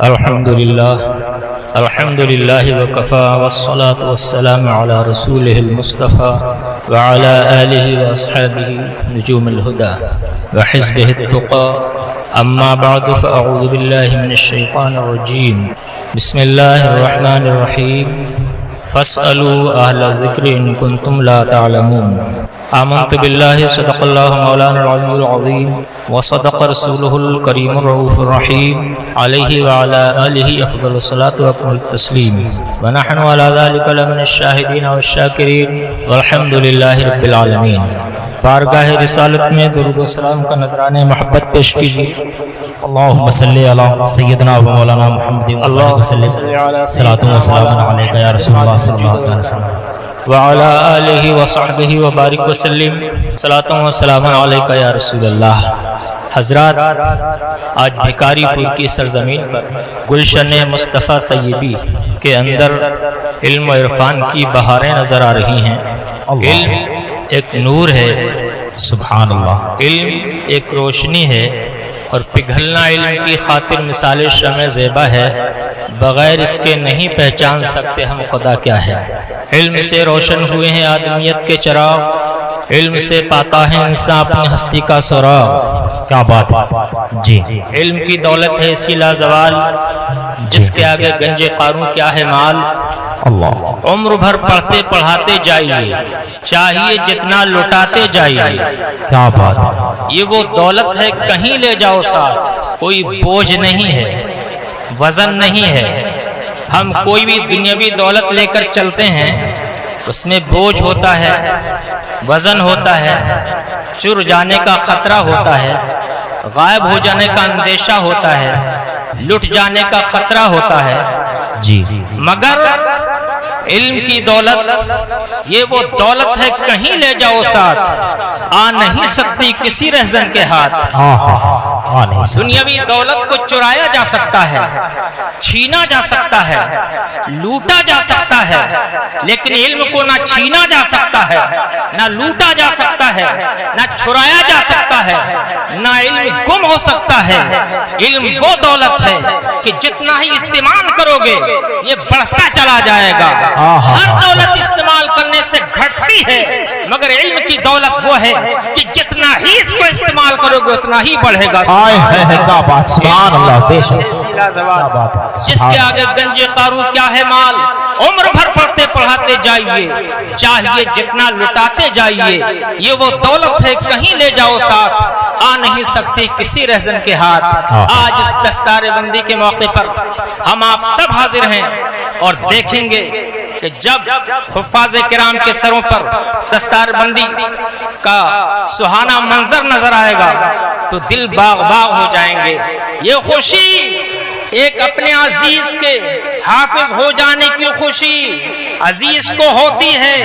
الحمد لله وكفى والصلاة والسلام على رسوله المصطفى وعلى آله وأصحابه نجوم الهدى وحزبه التقى أما بعد فأعوذ بالله من الشيطان الرجيم بسم الله الرحمن الرحيم فاسألوا أهل الذكر إن كنتم لا تعلمون آمنت بالله صدق الله مولانا العلي العظيم وصدق رسوله الكريم الرؤوف الرحيم عليه وعلى آله أفضل الصلاة وأكمل التسليم ونحن على ذلك لمن الشاهدين والشاكرين والحمد لله رب العالمين. بارگاہ رسالت میں درود و سلام کا نذرانہ محبت پیش کیجیے. اللہم صلی علی سیدنا و مولانا محمد اللہم صلی صلاۃ و سلام علیکہ یا رسول اللہ صلی اللہ علیہ وسلم وعلى آلہ وصحبہ وبارک وسلم صلاۃ و سلام علیکہ یا رسول اللہ. حضرات، آج بھکاری پور کی سرزمین پر گلشن مصطفیٰ طیبی کے اندر علم و عرفان کی بہاریں نظر آ رہی ہیں. علم ایک نور ہے، سبحان اللہ. علم ایک روشنی ہے اور پگھلنا علم کی خاطر مثال شمع زیبا ہے. بغیر اس کے نہیں پہچان سکتے ہم خدا کیا ہے. علم سے روشن ہوئے ہیں آدمیت کے چراغ، علم سے پاتا ہے انسان اپنی ہستی کا سراغ. کیا بات ہے جی. علم کی دولت ہے اسی لازوال، جس کے آگے گنج قارون کیا ہے مال. اللہ عمر بھر پڑھتے پڑھاتے جائیے، چاہیے جتنا لٹاتے جائیے. کیا بات ہے. یہ وہ دولت ہے کہیں لے جاؤ ساتھ، کوئی بوجھ نہیں ہے، وزن نہیں ہے. ہم کوئی بھی دنیاوی دولت لے کر چلتے ہیں، اس میں بوجھ ہوتا ہے، وزن ہوتا ہے، چر جانے کا خطرہ ہوتا ہے، غائب ہو جانے کا اندیشہ ہوتا ہے، لٹ جانے کا خطرہ ہوتا ہے. جی مگر علم کی دولت یہ وہ دولت ہے کہیں لے جاؤ ساتھ، آ نہیں سکتی کسی رہزن کے ہاتھ. دنیاوی دولت کو چرایا جا سکتا ہے، چھینا جا سکتا ہے، لوٹا جا سکتا ہے، لیکن علم کو نہ چھینا جا سکتا ہے، نہ لوٹا جا سکتا ہے، نہ چھرایا جا سکتا ہے، نہ علم گم ہو سکتا ہے. علم وہ دولت ہے کہ جتنا ہی استعمال کرو گے یہ بڑھتا چلا جائے گا. ہر دولت استعمال کرنے سے گھٹتی ہے، مگر علم کی دولت وہ ہے کہ جتنا ہی اس کو استعمال کرو گے اتنا ہی بڑھے گا. کیا بات. سبحان اللہ. بے شک. جس کے آگے گنج قارون کیا ہے مال. عمر بھر پڑھتے پڑھاتے جائیے، چاہیے جتنا لٹاتے جائیے. یہ وہ دولت ہے کہیں لے جاؤ ساتھ، آ نہیں سکتی کسی رہزن کے ہاتھ. آج اس دستار بندی کے موقع پر ہم آپ سب حاضر ہیں اور دیکھیں گے کہ جب حفاظ کرام کے سروں پر دستار بندی کا سہانا منظر نظر آئے گا تو دل باغ باغ ہو جائیں گے. یہ خوشی ایک اپنے عزیز کے حافظ ہو جانے کی خوشی عزیز کو ہوتی ہے،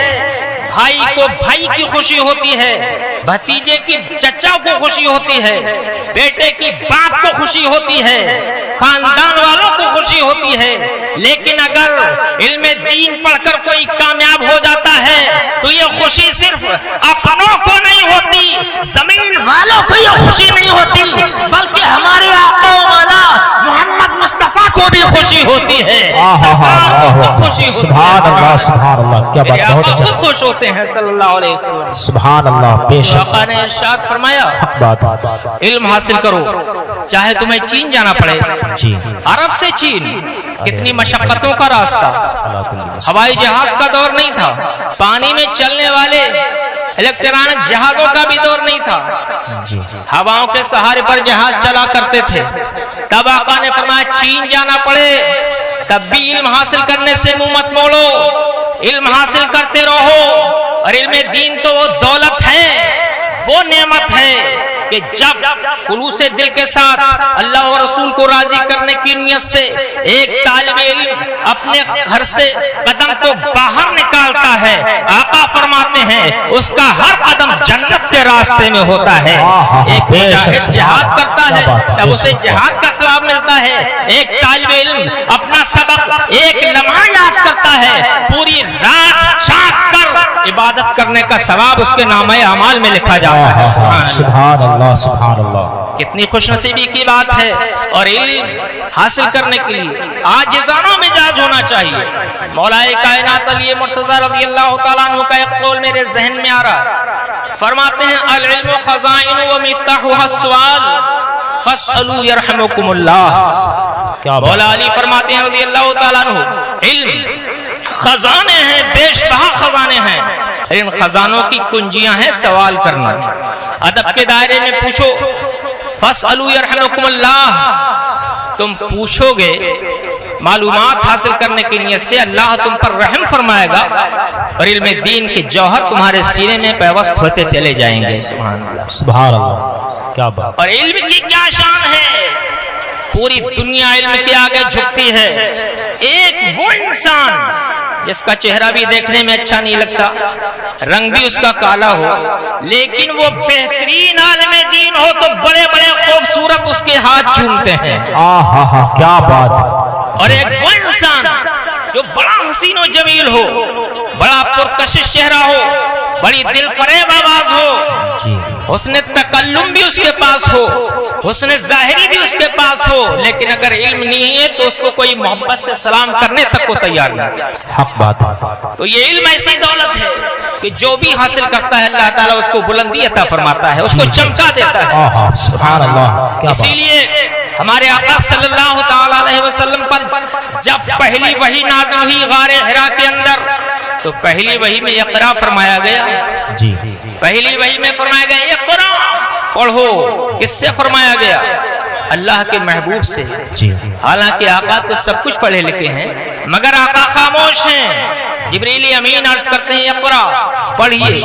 بھائی کو بھائی کی خوشی ہوتی ہے، بھتیجے کی چچا کو خوشی ہوتی ہے، بیٹے کی باپ کو خوشی ہوتی ہے، خاندان والوں کو خوشی ہوتی ہے. لیکن اگر علم دین پڑھ کر کوئی کامیاب ہو جاتا ہے تو یہ خوشی صرف اپنوں کو نہیں ہوتی، زمین والوں کو یہ خوشی نہیں ہوتی، بلکہ ہمارے آقا و مولا محمد مصطفیٰ کو بھی خوشی ہوتی ہے. سرکار کو خوشی ہوتی ہے. سبحان اللہ. سبحان اللہ. کیا بات. بہت اچھا. خود خوش ہوتے ہیں صلی اللہ علیہ وسلم. سبحان اللہ. بے شک. آقا نے ارشاد فرمایا بات. علم حاصل کرو چاہے تمہیں چین جانا پڑے. جی عرب سے چین کتنی مشقتوں کا راستہ. ہوائی جہاز کا دور نہیں تھا، پانی میں چلنے والے الیکٹرانک جہازوں کا بھی دور نہیں تھا. جی ہواؤں کے سہارے پر جہاز چلا کرتے تھے. تب آقا نے فرمایا چین جانا پڑے تب بھی علم حاصل کرنے سے منہ مت موڑو، علم حاصل کرتے رہو. اور علم دین تو وہ دولت ہے، وہ نعمت ہے کہ جب خلوص دل کے ساتھ اللہ و رسول کو راضی کرنے کی نیت سے ایک طالب علم اپنے گھر سے قدم کو باہر نکالتا ہے، آقا فرماتے ہیں اس کا ہر قدم جنت کے راستے میں ہوتا ہے. ایک مجاہد جہاد کرتا ہے تب اسے جہاد کا ثواب ملتا ہے. ایک طالب علم اپنا سبق ایک لمحہ یاد کرتا ہے، پوری رات جاگ کر عبادت کرنے کا ثواب اس کے نامہ اعمال میں لکھا جاتا ہے. سبحان اللہ سبحان اللہ. کتنی خوش نصیبی کی بات ہے. اور علم حاصل کرنے کے لیے عاجزانہ مزاج ہونا چاہیے. مولا کائنات علی مرتضی رضی اللہ تعالیٰ عنہ کا ایک قول میرے ذہن میں آ رہا. فرماتے ہیں العلم خزائن و مفتاحها السؤال فاسألوا یرحمکم اللہ. مولا علی فرماتے ہیں رضی اللہ تعالیٰ عنہ علم خزانے ہیں، بیش بہا خزانے ہیں. علم خزانوں کی کنجیاں ہیں سوال کرنا. ادب کے دائرے میں پوچھو فاسألوا یرحمکم اللہ، تم پوچھو گے معلومات حاصل کرنے کی نیت سے اللہ تم پر رحم فرمائے گا اور علم دین کے جوہر تمہارے سینے میں پیوست ہوتے چلے جائیں گے. سبحان اللہ سبحان اللہ. کیا بات. اور علم کی کیا شان ہے. پوری دنیا علم کے آگے جھکتی ہے. ایک وہ انسان جس کا چہرہ بھی دیکھنے میں اچھا نہیں لگتا، رنگ بھی اس کا کالا ہو، لیکن وہ بہترین عالم دین ہو تو بڑے بڑے خوبصورت اس کے ہاتھ چومتے ہیں. کیا بات. اور ایک وہ انسان جو بڑا حسین و جمیل ہو، بڑا پرکشش چہرہ ہو، بڑی دل فریب آواز ہو، حسن تکلم بھی اس کے پاس ہو، حسن ظاہری بھی اس کے پاس ہو، لیکن اگر علم نہیں ہے تو اس کو کوئی محبت سے سلام کرنے تک کو تیار نہیں. حق بات. تو یہ علم ایسی دولت ہے کہ جو بھی حاصل کرتا ہے اللہ تعالیٰ اس کو بلندی عطا فرماتا ہے، اس کو چمکا دیتا ہے. سبحان اللہ. اسی لیے ہمارے آقا صلی اللہ تعالی علیہ وسلم پر جب پہلی وحی نازل ہوئی غار حرا کے اندر تو پہلی وحی میں اقرا فرمایا گیا. جی. پہلی وحی میں فرمایا گیا اقرا پڑھو. کس سے فرمایا گیا؟ اللہ کے محبوب سے. جی. حالانکہ آقا تو سب کچھ پڑھے لکھے ہیں مگر آقا خاموش ہیں. جبریل امین عرض کرتے ہیں اقرا پڑھیے،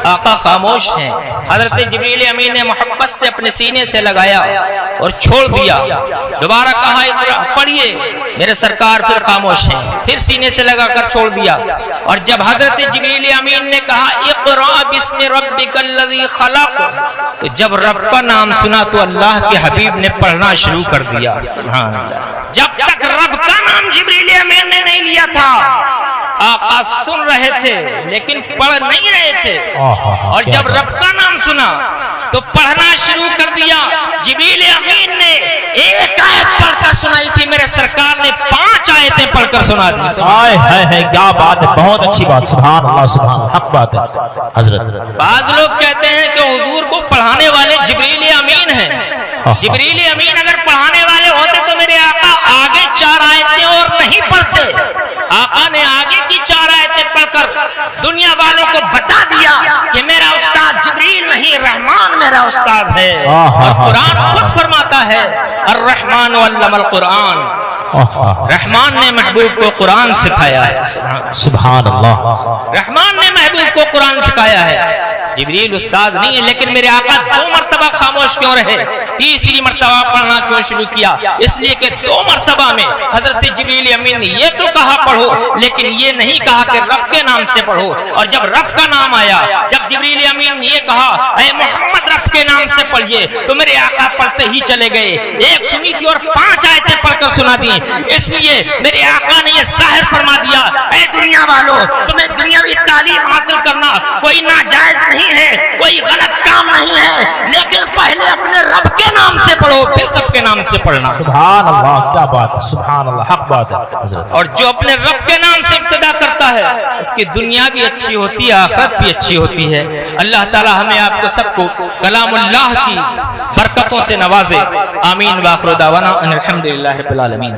آقا خاموش ہیں. حضرت جبریل امین نے محبت سے اپنے سینے سے لگایا اور چھوڑ دیا. دوبارہ کہا اقرا پڑھیے، میرے سرکار پھر خاموش ہیں، پھر سینے سے لگا کر چھوڑ دیا. اور جب حضرت جبریل امین نے کہا اقرا بسم ربک الذی خلق، تو جب رب کا نام سنا تو اللہ کے حبیب نے پڑھنا شروع کر دیا. سبحان اللہ. جب تک رب کا نام جبریل امین نے نہیں لیا تھا آقا سن رہے تھے لیکن پڑھ نہیں رہے تھے، اور جب رب کا نام سنا تو پڑھنا شروع کر دیا. جبریل امین نے ایک آیت پڑھ کر سنائی تھی، میرے سرکار نے 5 آیتیں پڑھ کر سنا دی. کیا بات ہے. بہت اچھی بات. سبحان اللہ سبحان. حق بات ہے حضرت. بعض لوگ کہتے ہیں کہ حضور کو پڑھانے والے جبریل امین ہیں. جبریل امین اگر پڑھانے والے ہوتے تو میرے آقا آگے 4 آیتیں اور نہیں پڑھتے. آقا نے آگے کی 4 آیتیں پڑھ کر دنیا والوں کو بتا دیا کہ میرا استاد جبریل نہیں، رحمان میرا استاد ہے. اور قرآن خود فرماتا ہے الرحمن علم القرآن. رحمان نے محبوب کو قرآن سکھایا ہے. سبحان اللہ. رحمان نے محبوب کو قرآن سکھایا ہے. جبریل استاد نہیں ہے، لیکن میرے آقا 2 مرتبہ خاموش کیوں رہے؟ تیسری مرتبہ پڑھنا کیوں شروع کیا؟ اس لیے کہ 2 مرتبہ میں حضرت جبریل امین نے یہ تو کہا پڑھو، لیکن یہ نہیں کہا کہ رب کے نام سے پڑھو. اور جب رب کا نام آیا، جب جبریل امین نے یہ کہا اے محمد رب کے نام سے پڑھیے، تو میرے آقا پڑھتے ہی چلے گئے. ایک سنی تھی اور 5 آیتیں پڑھ کر سنا دی. اس لیے میرے آقا نے یہ ظاہر فرما دیا اے دنیا والوں، تمہیں دنیاوی تعلیم حاصل کرنا کوئی ناجائز نہیں ہے، کوئی غلط کام نہیں ہے، لیکن پہلے اپنے رب کے نام سے پڑھو پھر سب کے نام سے پڑھنا. سبحان اللہ. کیا بات. سبحان اللہ. حق بات ہے حضرت. اور جو اپنے رب کے نام سے ابتدا کرتا ہے اس کی دنیا بھی اچھی ہوتی ہے، آخرت بھی اچھی ہوتی ہے. اللہ تعالی ہمیں آپ کو سب کو کلام اللہ کی برکتوں سے نوازے. آمین. وآخر دعوانا ان الحمدللہ رب العالمین.